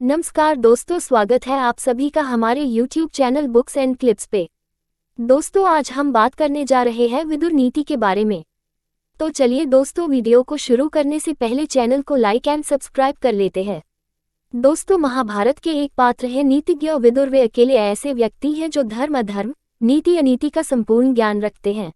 नमस्कार दोस्तों, स्वागत है आप सभी का हमारे YouTube channel books and clips पे। दोस्तों, आज हम बात करने जा रहे हैं विदुर नीति के बारे में। तो चलिए दोस्तों, वीडियो को शुरू करने से पहले चैनल को लाइक एंड सब्सक्राइब कर लेते हैं। दोस्तों, महाभारत के एक पात्र है नीतिज्ञ विदुर। वे अकेले ऐसे व्यक्ति हैं जो धर्म अधर्म, नीति अनीति का संपूर्ण ज्ञान रखते हैं।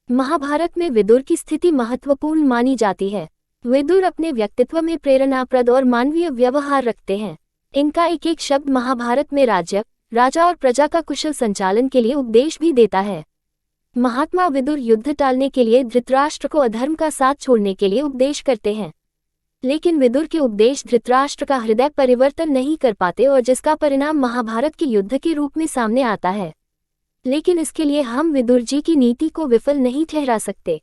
महाभारत में विदुर की स्थिति महत्वपूर्ण मानी जाती है। विदुर अपने व्यक्तित्व में प्रेरणाप्रद और मानवीय व्यवहार रखते हैं। इनका एक एक शब्द महाभारत में राज्य, राजा और प्रजा का कुशल संचालन के लिए उपदेश भी देता है। महात्मा विदुर युद्ध टालने के लिए धृतराष्ट्र को अधर्म का साथ छोड़ने के लिए उपदेश करते हैं, लेकिन विदुर के उपदेश धृतराष्ट्र का हृदय परिवर्तन नहीं कर पाते और जिसका परिणाम महाभारत के युद्ध के रूप में सामने आता है। लेकिन इसके लिए हम विदुर जी की नीति को विफल नहीं ठहरा सकते।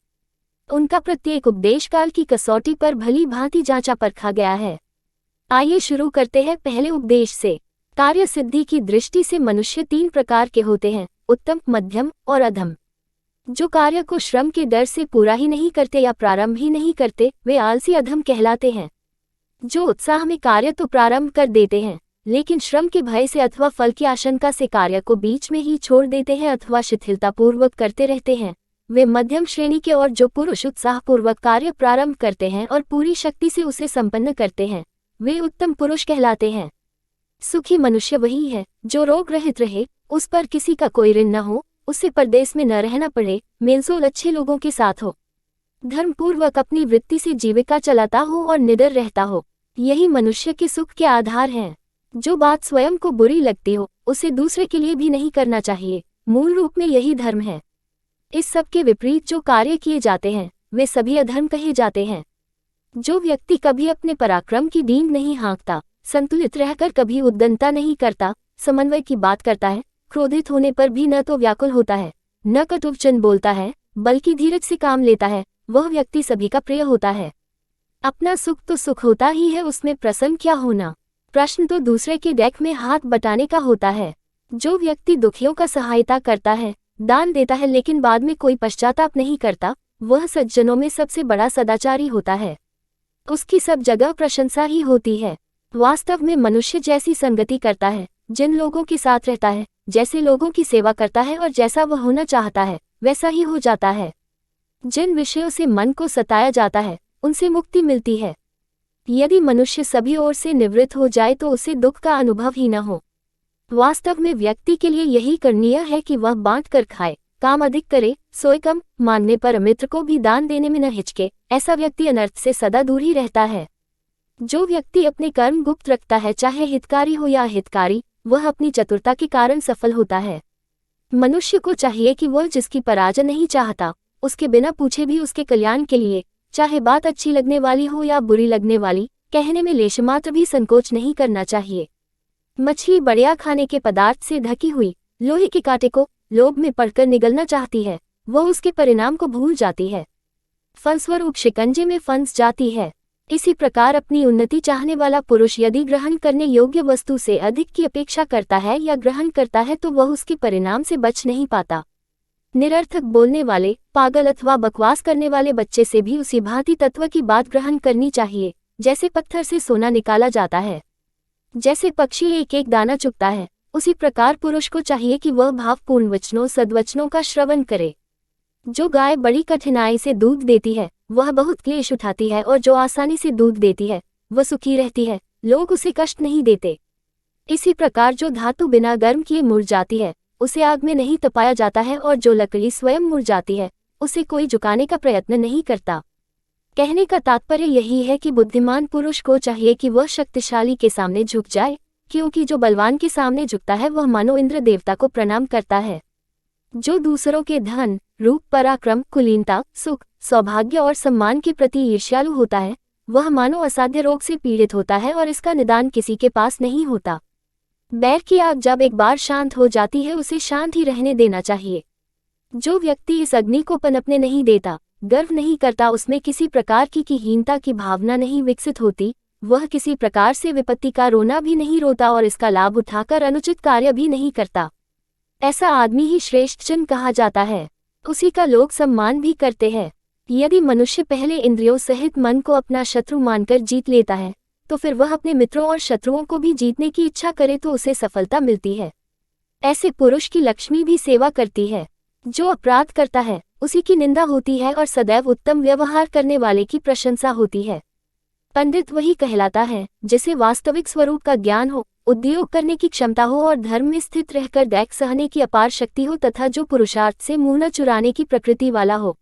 उनका प्रत्येक उपदेश काल की कसौटी पर भली भांति जांचा परखा गया है। आइए शुरू करते हैं पहले उपदेश से। कार्य सिद्धि की दृष्टि से मनुष्य 3 प्रकार के होते हैं: उत्तम, मध्यम और अधम। जो कार्य को श्रम के डर से पूरा ही नहीं करते या प्रारंभ ही नहीं करते, वे आलसी अधम कहलाते हैं। जो उत्साह में कार्य तो प्रारंभ कर देते हैं, लेकिन श्रम के भय से अथवा फल की आशंका से कार्य को बीच में ही छोड़ देते हैं अथवा शिथिलतापूर्वक करते रहते हैं, वे मध्यम श्रेणी के। और जो पुरुष उत्साहपूर्वक कार्य प्रारंभ करते हैं और पूरी शक्ति से उसे संपन्न करते हैं, वे उत्तम पुरुष कहलाते हैं। सुखी मनुष्य वही है जो रोग रहित रहे, उस पर किसी का कोई ऋण न हो, उसे परदेश में न रहना पड़े, मेलजोल अच्छे लोगों के साथ हो, धर्मपूर्वक अपनी वृत्ति से जीविका चलाता हो और निडर रहता हो। यही मनुष्य के सुख के आधार हैं। जो बात स्वयं को बुरी लगती हो, उसे दूसरे के लिए भी नहीं करना चाहिए। मूल रूप में यही धर्म है। इस सब के विपरीत जो कार्य किए जाते हैं, वे सभी अधर्म कहे जाते हैं। जो व्यक्ति कभी अपने पराक्रम की डींग नहीं हाँकता, संतुलित रहकर कभी उद्दंडता नहीं करता, समन्वय की बात करता है, क्रोधित होने पर भी न तो व्याकुल होता है, न कटुवचन बोलता है, बल्कि धीरज से काम लेता है, वह व्यक्ति सभी का प्रिय होता है। अपना सुख तो सुख होता ही है, उसमें प्रसन्न क्या होना। प्रश्न तो दूसरे के डेक में हाथ बटाने का होता है। जो व्यक्ति दुखियों का सहायता करता है, दान देता है, लेकिन बाद में कोई पश्चाताप नहीं करता, वह सज्जनों में सबसे बड़ा सदाचारी होता है। उसकी सब जगह प्रशंसा ही होती है। वास्तव में मनुष्य जैसी संगति करता है, जिन लोगों के साथ रहता है, जैसे लोगों की सेवा करता है और जैसा वह होना चाहता है, वैसा ही हो जाता है। जिन विषयों से मन को सताया जाता है, उनसे मुक्ति मिलती है। यदि मनुष्य सभी ओर से निवृत्त हो जाए तो उसे दुख का अनुभव ही न हो। वास्तव में व्यक्ति के लिए यही करणीय है कि वह बांट कर खाए, काम अधिक करे, सोए कम, मांगने पर मित्र को भी दान देने में न हिचके। ऐसा व्यक्ति अनर्थ से सदा दूर ही रहता है। जो व्यक्ति अपने कर्म गुप्त रखता है, चाहे हितकारी हो या अहितकारी, वह अपनी चतुरता के कारण सफल होता है। मनुष्य को चाहिए कि वह जिसकी पराजय नहीं चाहता, उसके बिना पूछे भी उसके कल्याण के लिए, चाहे बात अच्छी लगने वाली हो या बुरी लगने वाली, कहने में लेशमात्र भी संकोच नहीं करना चाहिए। मछली बढ़िया खाने के पदार्थ से ढकी हुई लोहे के कांटे को लोभ में पड़कर निगलना चाहती है, वह उसके परिणाम को भूल जाती है, फलस्वरूप शिकंजे में फंस जाती है। इसी प्रकार अपनी उन्नति चाहने वाला पुरुष यदि ग्रहण करने योग्य वस्तु से अधिक की अपेक्षा करता है या ग्रहण करता है, तो वह उसके परिणाम से बच नहीं पाता। निरर्थक बोलने वाले, पागल अथवा बकवास करने वाले बच्चे से भी उसी भांति तत्व की बात ग्रहण करनी चाहिए, जैसे पत्थर से सोना निकाला जाता है। जैसे पक्षी एक एक दाना चुगता है, उसी प्रकार पुरुष को चाहिए कि वह भावपूर्ण वचनों सद्वचनों का श्रवण करे। जो गाय बड़ी कठिनाई से दूध देती है, वह बहुत क्लेश उठाती है, और जो आसानी से दूध देती है, वह सुखी रहती है, लोग उसे कष्ट नहीं देते। इसी प्रकार जो धातु बिना गर्म किए मुरझाती है, उसे आग में नहीं तपाया जाता है, और जो लकड़ी स्वयं मुरझाती है, उसे कोई झुकाने का प्रयत्न नहीं करता। कहने का तात्पर्य यही है कि बुद्धिमान पुरुष को चाहिए कि वह शक्तिशाली के सामने झुक जाए, क्योंकि जो बलवान के सामने झुकता है वह मानो इंद्र देवता को प्रणाम करता है। जो दूसरों के धन, रूप, पराक्रम, कुलीनता, सुख, सौभाग्य और सम्मान के प्रति ईर्ष्यालु होता है, वह मानो असाध्य रोग से पीड़ित होता है और इसका निदान किसी के पास नहीं होता। बैर की आग जब एक बार शांत हो जाती है, उसे शांत ही रहने देना चाहिए। जो व्यक्ति इस अग्नि को पनपने नहीं देता, गर्व नहीं करता, उसमें किसी प्रकार की हीनता की भावना नहीं विकसित होती, वह किसी प्रकार से विपत्ति का रोना भी नहीं रोता और इसका लाभ उठाकर अनुचित कार्य भी नहीं करता। ऐसा आदमी ही श्रेष्ठ जन कहा जाता है, उसी का लोग सम्मान भी करते हैं। यदि मनुष्य पहले इंद्रियों सहित मन को अपना शत्रु मानकर जीत लेता है, तो फिर वह अपने मित्रों और शत्रुओं को भी जीतने की इच्छा करे तो उसे सफलता मिलती है। ऐसे पुरुष की लक्ष्मी भी सेवा करती है। जो अपराध करता है उसी की निंदा होती है और सदैव उत्तम व्यवहार करने वाले की प्रशंसा होती है। पंडित वही कहलाता है जिसे वास्तविक स्वरूप का ज्ञान हो, उद्योग करने की क्षमता हो और धर्म में स्थित रहकर दैख सहने की अपार शक्ति हो तथा जो पुरुषार्थ से मुंह न चुराने की प्रकृति वाला हो।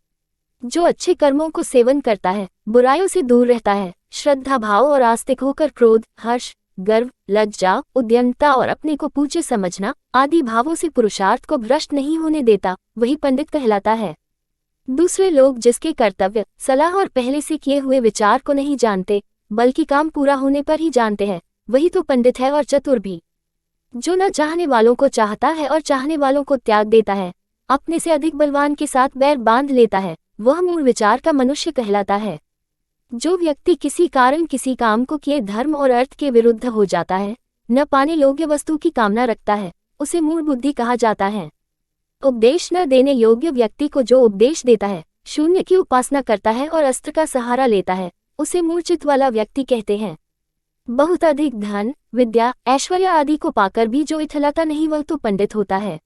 जो अच्छे कर्मों को सेवन करता है, बुराइयों से दूर रहता है, श्रद्धा भाव और आस्तिक होकर क्रोध, हर्ष, गर्व, लज्जा, उद्यमता और अपने को पूज्य समझना आदि भावों से पुरुषार्थ को भ्रष्ट नहीं होने देता, वही पंडित कहलाता है। दूसरे लोग जिसके कर्तव्य, सलाह और पहले से किए हुए विचार को नहीं जानते, बल्कि काम पूरा होने पर ही जानते हैं, वही तो पंडित है और चतुर भी। जो न चाहने वालों को चाहता है और चाहने वालों को त्याग देता है, अपने से अधिक बलवान के साथ बैर बांध लेता है, वह मूल विचार का मनुष्य कहलाता है। जो व्यक्ति किसी कारण किसी काम को किए धर्म और अर्थ के विरुद्ध हो जाता है, न पाने योग्य वस्तु की कामना रखता है, उसे मूढ़ बुद्धि कहा जाता है। उपदेश न देने योग्य व्यक्ति को जो उपदेश देता है, शून्य की उपासना करता है और अस्त्र का सहारा लेता है, उसे मूर्छित वाला व्यक्ति कहते हैं। बहुत अधिक धन, विद्या, ऐश्वर्य आदि को पाकर भी जो इठलाता नहीं वह तो पंडित होता है।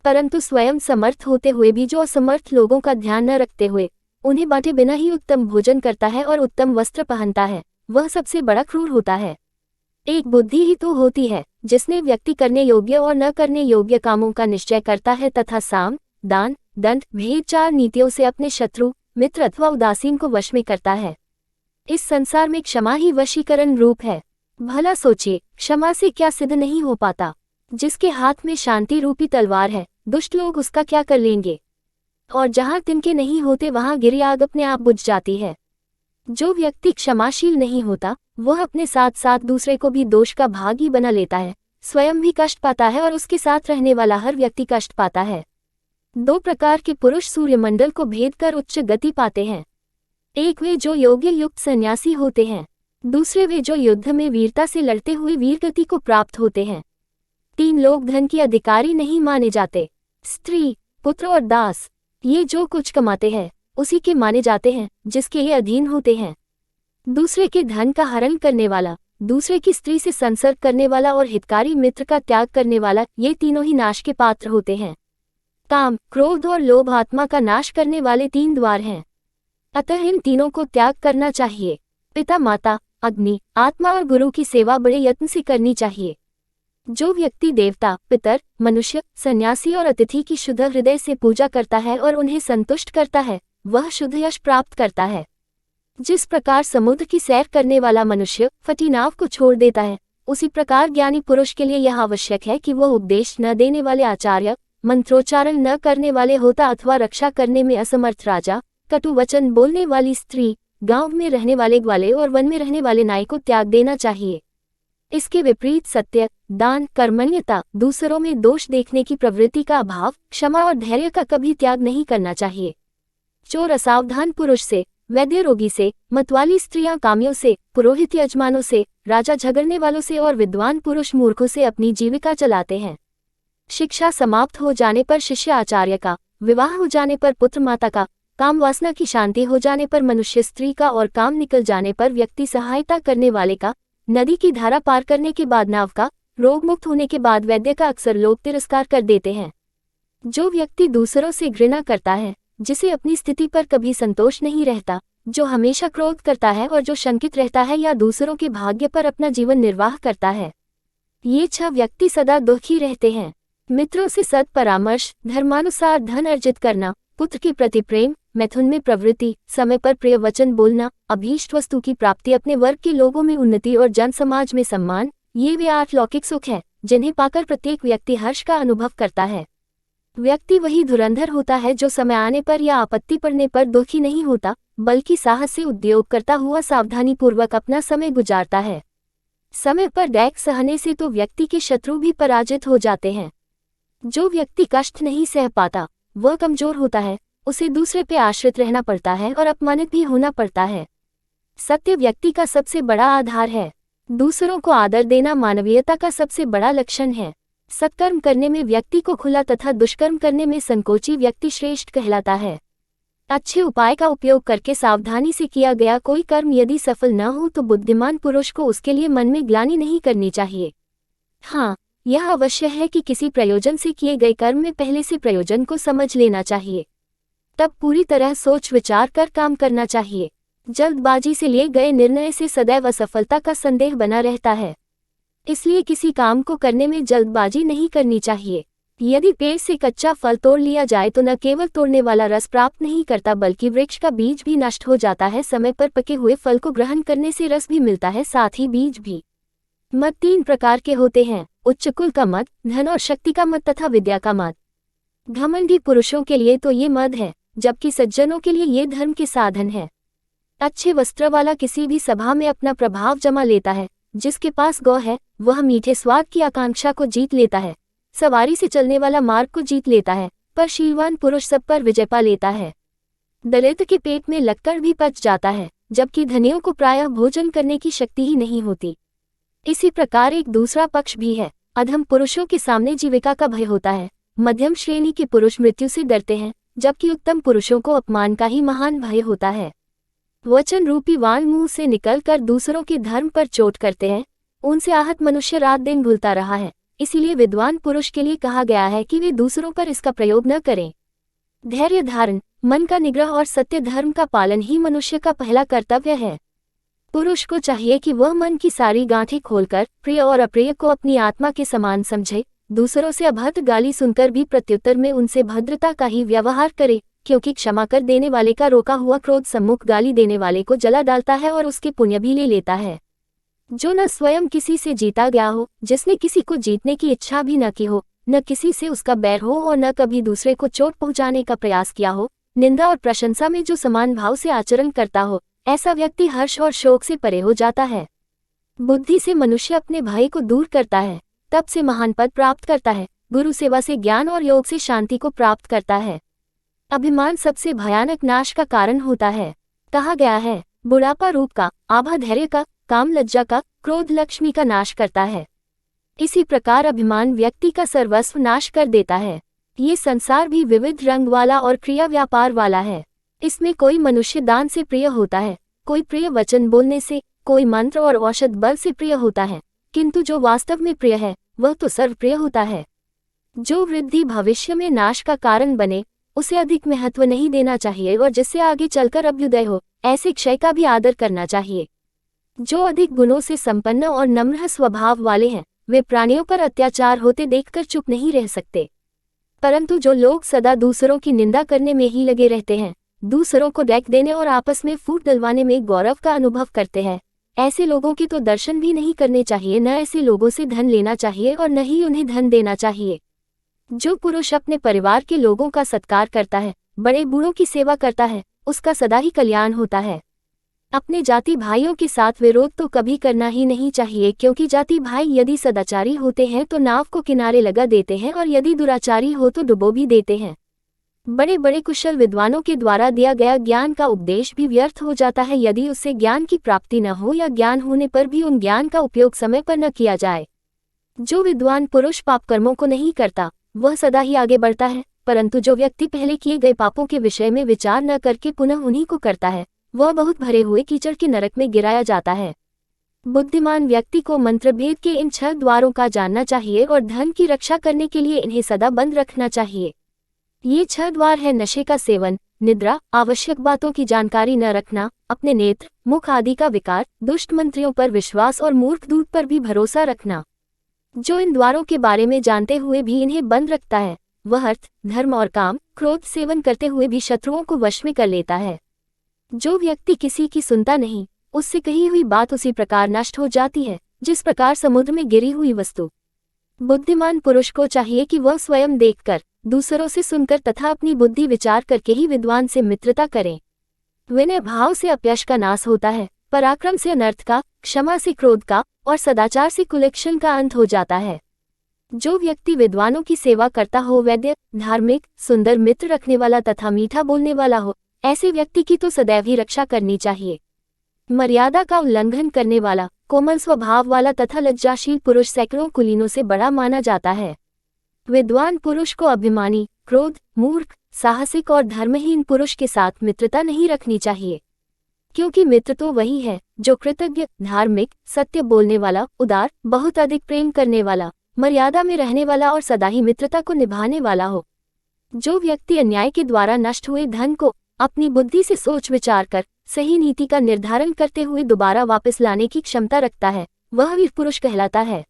परंतु स्वयं समर्थ होते हुए भी जो असमर्थ लोगों का ध्यान न रखते हुए उन्हें बांटे बिना ही उत्तम भोजन करता है और उत्तम वस्त्र पहनता है, वह सबसे बड़ा क्रूर होता है। एक बुद्धि ही तो होती है जिसने व्यक्ति करने योग्य और न करने योग्य कामों का निश्चय करता है तथा साम, दान, दंड, भेद चार नीतियों से अपने शत्रु, मित्र अथवा उदासीन को वश में करता है। इस संसार में क्षमा ही वशीकरण रूप है। भला सोचिए, क्षमा से क्या सिद्ध नहीं हो पाता। जिसके हाथ में शांति रूपी तलवार है, दुष्ट लोग उसका क्या कर लेंगे। और जहाँ तिनके नहीं होते वहाँ गिरी आग अपने आप बुझ जाती है। जो व्यक्ति क्षमाशील नहीं होता वह अपने साथ साथ दूसरे को भी दोष का भागी बना लेता है, स्वयं भी कष्ट पाता है और उसके साथ रहने वाला हर व्यक्ति कष्ट पाता है। दो प्रकार के पुरुष सूर्यमंडल को भेद कर उच्च गति पाते हैं। एक वे जो योग्य युक्त सन्यासी होते हैं, दूसरे वे जो युद्ध में वीरता से लड़ते हुए वीर गति को प्राप्त होते हैं। तीन लोग धन के अधिकारी नहीं माने जाते, स्त्री, पुत्र और दास। ये जो कुछ कमाते हैं उसी के माने जाते हैं जिसके ये अधीन होते हैं। दूसरे के धन का हरण करने वाला, दूसरे की स्त्री से संसर्ग करने वाला और हितकारी मित्र का त्याग करने वाला, ये तीनों ही नाश के पात्र होते हैं। काम, क्रोध और लोभ आत्मा का नाश करने वाले तीन द्वार हैं। अतः इन तीनों को त्याग करना चाहिए। पिता, माता, अग्नि, आत्मा और गुरु की सेवा बड़े यत्न से करनी चाहिए। जो व्यक्ति देवता, पितर, मनुष्य, सन्यासी और अतिथि की शुद्ध हृदय से पूजा करता है और उन्हें संतुष्ट करता है, वह शुद्ध यश प्राप्त करता है। जिस प्रकार समुद्र की सैर करने वाला मनुष्य फटी नाव को छोड़ देता है, उसी प्रकार ज्ञानी पुरुष के लिए यह आवश्यक है कि वह उपदेश न देने वाले आचार्य, मंत्रोच्चारण न करने वाले होता अथवा रक्षा करने में असमर्थ राजा, कटु वचन बोलने वाली स्त्री, गांव में रहने वाले ग्वाले और वन में रहने वाले नाई को त्याग देना चाहिए। इसके विपरीत सत्य, दान, कर्मण्यता, दूसरों में दोष देखने की प्रवृत्ति का अभाव, क्षमा और धैर्य का कभी त्याग नहीं करना चाहिए। चोर असावधान पुरुष से, वैद्य रोगी से, मतवाली स्त्रियां कामियों से, पुरोहित यजमानों से, राजा झगड़ने वालों से और विद्वान पुरुष मूर्खों से अपनी जीविका चलाते हैं। शिक्षा समाप्त हो जाने पर शिष्य आचार्य का, विवाह हो जाने पर पुत्र माता का, काम वासना की शांति हो जाने पर मनुष्य स्त्री का और काम निकल जाने पर व्यक्ति सहायता करने वाले का, नदी की धारा पार करने के बाद नाव का, रोग मुक्त होने के बाद वैद्य का अक्सर लोग तिरस्कार कर देते हैं। जो व्यक्ति दूसरों से घृणा करता है, जिसे अपनी स्थिति पर कभी संतोष नहीं रहता, जो हमेशा क्रोध करता है और जो शंकित रहता है या दूसरों के भाग्य पर अपना जीवन निर्वाह करता है, ये 6 व्यक्ति सदा दुखी रहते हैं। मित्रों से सद परामर्श, धर्मानुसार धन अर्जित करना, पुत्र के प्रति प्रेम, मैथुन में प्रवृत्ति, समय पर प्रिय वचन बोलना, अभीष्ट वस्तु की प्राप्ति, अपने वर्ग के लोगों में उन्नति और जन समाज में सम्मान, ये वे 8 लौकिक सुख है जिन्हें पाकर प्रत्येक व्यक्ति हर्ष का अनुभव करता है। व्यक्ति वही धुरंधर होता है जो समय आने पर या आपत्ति पड़ने पर दुखी नहीं होता, बल्कि साहस से उद्योग करता हुआ सावधानी पूर्वक अपना समय गुजारता है। समय पर दैख सहने से तो व्यक्ति के शत्रु भी पराजित हो जाते हैं। जो व्यक्ति कष्ट नहीं सह पाता वह कमजोर होता है, उसे दूसरे पे आश्रित रहना पड़ता है और अपमानित भी होना पड़ता है। सत्य व्यक्ति का सबसे बड़ा आधार है। दूसरों को आदर देना मानवीयता का सबसे बड़ा लक्षण है। सत्कर्म करने में व्यक्ति को खुला तथा दुष्कर्म करने में संकोची व्यक्ति श्रेष्ठ कहलाता है। अच्छे उपाय का उपयोग करके सावधानी से किया गया कोई कर्म यदि सफल न हो तो बुद्धिमान पुरुष को उसके लिए मन में ग्लानि नहीं करनी चाहिए। हाँ, यह अवश्य है कि किसी प्रयोजन से किए गए कर्म में पहले से प्रयोजन को समझ लेना चाहिए, तब पूरी तरह सोच विचार कर काम करना चाहिए। जल्दबाजी से लिए गए निर्णय से सदैव असफलता का संदेह बना रहता है, इसलिए किसी काम को करने में जल्दबाजी नहीं करनी चाहिए। यदि पेड़ से कच्चा फल तोड़ लिया जाए तो न केवल तोड़ने वाला रस प्राप्त नहीं करता बल्कि वृक्ष का बीज भी नष्ट हो जाता है। समय पर पके हुए फल को ग्रहण करने से रस भी मिलता है, साथ ही बीज भी। मत 3 प्रकार के होते हैं: उच्च कुल का मत, धन और शक्ति का मत तथा विद्या का मत। घमंडी पुरुषों के लिए तो ये मद है, जबकि सज्जनों के लिए ये धर्म के साधन है। अच्छे वस्त्र वाला किसी भी सभा में अपना प्रभाव जमा लेता है। जिसके पास गौ है वह मीठे स्वाद की आकांक्षा को जीत लेता है। सवारी से चलने वाला मार्ग को जीत लेता है, पर शीलवान पुरुष सब पर विजय पा लेता है। दलित के पेट में लगकर भी पच जाता है, जबकि धनियों को प्रायः भोजन करने की शक्ति ही नहीं होती। इसी प्रकार एक दूसरा पक्ष भी है। अधम पुरुषों के सामने जीविका का भय होता है। मध्यम श्रेणी के पुरुष मृत्यु से डरते हैं, जबकि उत्तम पुरुषों को अपमान का ही महान भय होता है। वचन रूपी वाण मुंह से निकलकर दूसरों के धर्म पर चोट करते हैं, उनसे आहत मनुष्य रात दिन घुलता रहा है। इसीलिए विद्वान पुरुष के लिए कहा गया है कि वे दूसरों पर इसका प्रयोग न करें। धैर्य धारण, मन का निग्रह और सत्य धर्म का पालन ही मनुष्य का पहला कर्तव्य है। पुरुष को चाहिए कि वह मन की सारी गांठें खोलकर प्रिय और अप्रिय को अपनी आत्मा के समान समझे। दूसरों से अभद्र गाली सुनकर भी प्रत्युत्तर में उनसे भद्रता का ही व्यवहार करे, क्योंकि क्षमा कर देने वाले का रोका हुआ क्रोध सम्मुख गाली देने वाले को जला डालता है और उसके पुण्य भी ले लेता है। जो न स्वयं किसी से जीता गया हो, जिसने किसी को जीतने की इच्छा भी न की हो, न किसी से उसका बैर हो और न कभी दूसरे को चोट पहुंचाने का प्रयास किया हो, निंदा और प्रशंसा में जो समान भाव से आचरण करता हो, ऐसा व्यक्ति हर्ष और शोक से परे हो जाता है। बुद्धि से मनुष्य अपने भय को दूर करता है, तप से महान पद प्राप्त करता है, गुरु सेवा से ज्ञान और योग से शांति को प्राप्त करता है। अभिमान सबसे भयानक नाश का कारण होता है। कहा गया है, बुढ़ापा रूप का, आभा धैर्य का, काम लज्जा का, क्रोध लक्ष्मी का नाश करता है। इसी प्रकार अभिमान व्यक्ति का सर्वस्व नाश कर देता है। ये संसार भी विविध रंग वाला और क्रिया व्यापार वाला है। इसमें कोई मनुष्य दान से प्रिय होता है, कोई प्रिय वचन बोलने से, कोई मंत्र और औषध बल से प्रिय होता है, किंतु जो वास्तव में प्रिय है वह तो सर्वप्रिय होता है। जो वृद्धि भविष्य में नाश का कारण बने उसे अधिक महत्व नहीं देना चाहिए, और जिससे आगे चलकर अभ्युदय हो ऐसे क्षय का भी आदर करना चाहिए। जो अधिक गुणों से संपन्न और नम्र स्वभाव वाले हैं वे प्राणियों पर अत्याचार होते देखकर चुप नहीं रह सकते, परंतु जो लोग सदा दूसरों की निंदा करने में ही लगे रहते हैं, दूसरों को डेक देने और आपस में फूट डलवाने में गौरव का अनुभव करते हैं, ऐसे लोगों के तो दर्शन भी नहीं करने चाहिए। न ऐसे लोगों से धन लेना चाहिए और न ही उन्हें धन देना चाहिए। जो पुरुष अपने परिवार के लोगों का सत्कार करता है, बड़े बूढ़ों की सेवा करता है, उसका सदा ही कल्याण होता है। अपने जाति भाइयों के साथ विरोध तो कभी करना ही नहीं चाहिए, क्योंकि जाति भाई यदि सदाचारी होते हैं तो नाव को किनारे लगा देते हैं और यदि दुराचारी हो तो डुबो भी देते हैं। बड़े बड़े कुशल विद्वानों के द्वारा दिया गया ज्ञान का उपदेश भी व्यर्थ हो जाता है यदि उससे ज्ञान की प्राप्ति न हो या ज्ञान होने पर भी उन ज्ञान का उपयोग समय पर न किया जाए। जो विद्वान पुरुष पाप कर्मों को नहीं करता वह सदा ही आगे बढ़ता है, परंतु जो व्यक्ति पहले किए गए पापों के विषय में विचार न करके पुनः उन्हीं को करता है वह बहुत भरे हुए कीचड़ के नरक में गिराया जाता है। बुद्धिमान व्यक्ति को मंत्रभेद के इन 6 द्वारों का जानना चाहिए और धन की रक्षा करने के लिए इन्हें सदा बंद रखना चाहिए। ये 6 द्वार है: नशे का सेवन, निद्रा, आवश्यक बातों की जानकारी न रखना, अपने नेत्र, मुख आदि का विकार, दुष्ट मंत्रियों पर विश्वास और मूर्ख दूत पर भी भरोसा रखना। जो इन द्वारों के बारे में जानते हुए भी इन्हें बंद रखता है वह अर्थ, धर्म और काम, क्रोध सेवन करते हुए भी शत्रुओं को वश में कर लेता है। जो व्यक्ति किसी की सुनता नहीं उससे कही हुई बात उसी प्रकार नष्ट हो जाती है जिस प्रकार समुद्र में गिरी हुई वस्तु। बुद्धिमान पुरुष को चाहिए कि वह स्वयं देखकर, दूसरों से सुनकर तथा अपनी बुद्धि विचार करके ही विद्वान से मित्रता करें। विनय भाव से अपयश का नाश होता है, पराक्रम से अनर्थ का, क्षमा से क्रोध का और सदाचार से कुलक्षण का अंत हो जाता है। जो व्यक्ति विद्वानों की सेवा करता हो, वैद्य, धार्मिक, सुंदर मित्र रखने वाला तथा मीठा बोलने वाला हो, ऐसे व्यक्ति की तो सदैव ही रक्षा करनी चाहिए। मर्यादा का उल्लंघन करने वाला, कोमल स्वभाव वाला तथा लज्जाशील पुरुष सैकड़ों कुलीनों से बड़ा माना जाता है। विद्वान पुरुष को अभिमानी, क्रोध, मूर्ख, साहसिक और धर्महीन पुरुष के साथ मित्रता नहीं रखनी चाहिए, क्योंकि मित्र तो वही है जो कृतज्ञ, धार्मिक, सत्य बोलने वाला, उदार, बहुत अधिक प्रेम करने वाला, मर्यादा में रहने वाला और सदा ही मित्रता को निभाने वाला हो। जो व्यक्ति अन्याय के द्वारा नष्ट हुए धन को अपनी बुद्धि से सोच विचार कर सही नीति का निर्धारण करते हुए दोबारा वापस लाने की क्षमता रखता है, वह वीर पुरुष कहलाता है।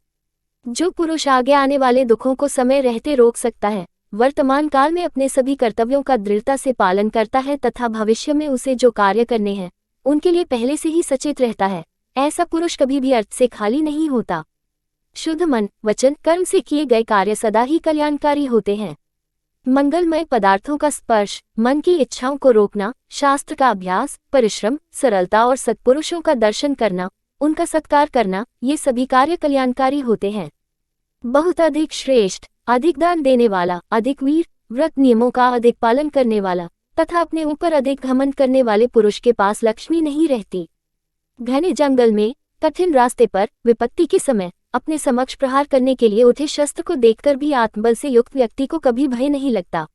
जो पुरुष आगे आने वाले दुखों को समय रहते रोक सकता है, वर्तमान काल में अपने सभी कर्तव्यों का दृढ़ता से पालन करता है तथा भविष्य में उसे जो कार्य करने हैं उनके लिए पहले से ही सचेत रहता है, ऐसा पुरुष कभी भी अर्थ से खाली नहीं होता। शुद्ध मन, वचन, कर्म से किए गए कार्य सदा ही कल्याणकारी होते हैं। मंगलमय पदार्थों का स्पर्श, मन की इच्छाओं को रोकना, शास्त्र का अभ्यास, परिश्रम, सरलता और सत्पुरुषों का दर्शन करना, उनका सत्कार करना, ये सभी कार्य कल्याणकारी होते हैं। बहुत अधिक श्रेष्ठ, अधिक दान देने वाला, अधिक वीर, व्रत नियमों का अधिक पालन करने वाला तथा अपने ऊपर अधिक घमंड करने वाले पुरुष के पास लक्ष्मी नहीं रहती। घने जंगल में, कठिन रास्ते पर, विपत्ति के समय अपने समक्ष प्रहार करने के लिए उठे शस्त्र को देखकर भी आत्मबल से युक्त व्यक्ति को कभी भय नहीं लगता।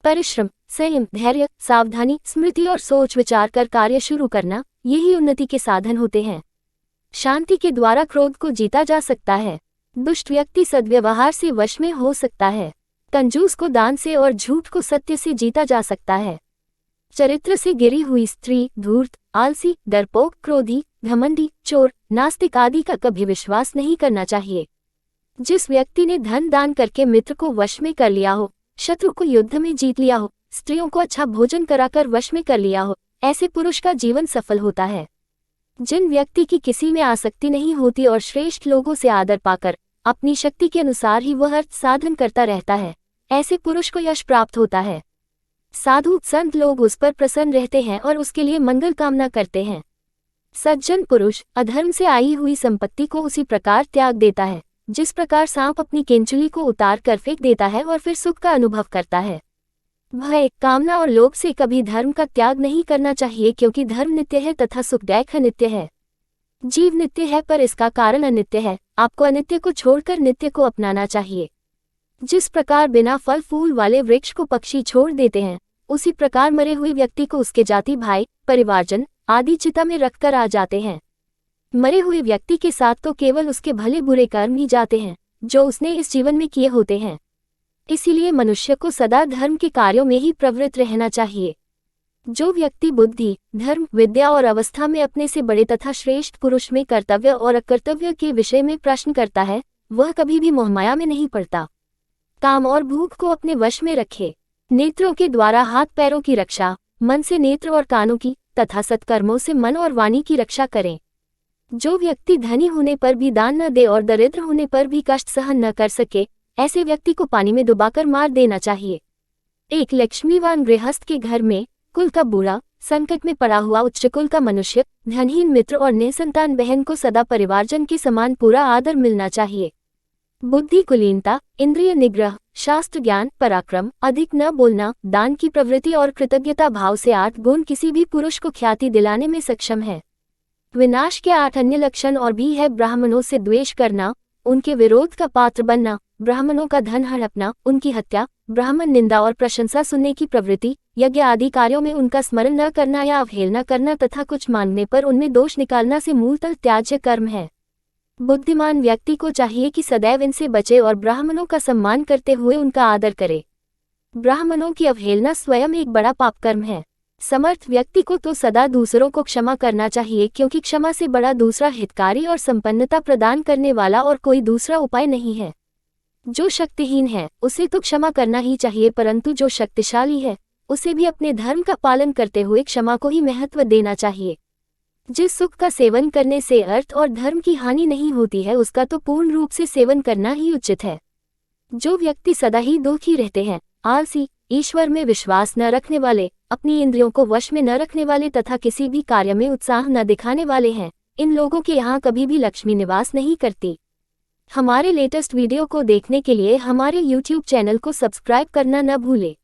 परिश्रम, संयम, धैर्य, सावधानी, स्मृति और सोच विचार कर कार्य शुरू करना, यही उन्नति के साधन होते हैं। शांति के द्वारा क्रोध को जीता जा सकता है। दुष्ट व्यक्ति सद्व्यवहार से वश में हो सकता है। कंजूस को दान से और झूठ को सत्य से जीता जा सकता है। चरित्र से गिरी हुई स्त्री धूर्त, आलसी, डरपोक, क्रोधी, घमंडी, चोर, नास्तिक आदि का कभी विश्वास नहीं करना चाहिए। जिस व्यक्ति ने धन दान करके मित्र को वश में कर लिया हो, शत्रु को युद्ध में जीत लिया हो, स्त्रियों को अच्छा भोजन कराकर वश में कर लिया हो, ऐसे पुरुष का जीवन सफल होता है। जिन व्यक्ति की किसी में आसक्ति नहीं होती और श्रेष्ठ लोगों से आदर पाकर अपनी शक्ति के अनुसार ही वह अर्थ साधन करता रहता है, ऐसे पुरुष को यश प्राप्त होता है। साधु संत लोग उस पर प्रसन्न रहते हैं और उसके लिए मंगल कामना करते हैं। सज्जन पुरुष अधर्म से आई हुई संपत्ति को उसी प्रकार त्याग देता है जिस प्रकार सांप अपनी केंचुली को उतार कर फेंक देता है और फिर सुख का अनुभव करता है। भय, कामना और लोभ से कभी धर्म का त्याग नहीं करना चाहिए, क्योंकि धर्म नित्य है तथा सुखदायक नित्य है। जीव नित्य है पर इसका कारण अनित्य है। आपको अनित्य को छोड़कर नित्य को अपनाना चाहिए। जिस प्रकार बिना फल फूल वाले वृक्ष को पक्षी छोड़ देते हैं, उसी प्रकार मरे हुए व्यक्ति को उसके जाति भाई, परिवारजन आदि चिता में रखकर आ जाते हैं। मरे हुए व्यक्ति के साथ तो केवल उसके भले बुरे कर्म ही जाते हैं जो उसने इस जीवन में किए होते हैं। इसीलिए मनुष्य को सदा धर्म के कार्यों में ही प्रवृत्त रहना चाहिए। जो व्यक्ति बुद्धि, धर्म, विद्या और अवस्था में अपने से बड़े तथा श्रेष्ठ पुरुष में कर्तव्य और अकर्तव्य के विषय में प्रश्न करता है, वह कभी भी मोहमाया में नहीं पड़ता। काम और भूख को अपने वश में रखे। नेत्रों के द्वारा हाथ पैरों की रक्षा, मन से नेत्र और कानों की तथा सत्कर्मों से मन और वाणी की रक्षा करें। जो व्यक्ति धनी होने पर भी दान न दे और दरिद्र होने पर भी कष्ट सहन न कर सके, ऐसे व्यक्ति को पानी में डुबाकर मार देना चाहिए। एक लक्ष्मीवान गृहस्थ के घर में कुल का बूढ़ा, संकट में पड़ा हुआ उच्च कुल का मनुष्य, धनहीन मित्र और निसंतान बहन को सदा परिवारजन के समान पूरा आदर मिलना चाहिए। बुद्धि कुलीनता, इंद्रिय निग्रह, शास्त्र ज्ञान, पराक्रम, अधिक न बोलना, दान की प्रवृत्ति और कृतज्ञता भाव से 8 गुण किसी भी पुरुष को ख्याति दिलाने में सक्षम है। विनाश के 8 अन्य लक्षण और भी है। ब्राह्मणों से द्वेष करना, उनके विरोध का पात्र बनना, ब्राह्मणों का धन हड़पना, उनकी हत्या, ब्राह्मण निंदा और प्रशंसा सुनने की प्रवृत्ति, यज्ञ आदि कार्यों में उनका स्मरण न करना या अवहेलना करना तथा कुछ मांगने पर उनमें दोष निकालना से मूलतः त्याज्य कर्म है। बुद्धिमान व्यक्ति को चाहिए कि सदैव इनसे बचे और ब्राह्मणों का सम्मान करते हुए उनका आदर करे। ब्राह्मणों की अवहेलना स्वयं एक बड़ा पाप कर्म है। समर्थ व्यक्ति को तो सदा दूसरों को क्षमा करना चाहिए, क्योंकि क्षमा से बड़ा दूसरा हितकारी और संपन्नता प्रदान करने वाला और कोई दूसरा उपाय नहीं है। जो शक्तिहीन है उसे तो क्षमा करना ही चाहिए, परंतु जो शक्तिशाली है उसे भी अपने धर्म का पालन करते हुए क्षमा को ही महत्व देना चाहिए। जिस सुख का सेवन करने से अर्थ और धर्म की हानि नहीं होती है, उसका तो पूर्ण रूप से सेवन करना ही उचित है। जो व्यक्ति सदा ही दुखी रहते हैं, आलसी, ईश्वर में विश्वास न रखने वाले, अपनी इंद्रियों को वश में न रखने वाले तथा किसी भी कार्य में उत्साह न दिखाने वाले हैं, इन लोगों के यहाँ कभी भी लक्ष्मी निवास नहीं करती। हमारे लेटेस्ट वीडियो को देखने के लिए हमारे YouTube चैनल को सब्सक्राइब करना न भूलें।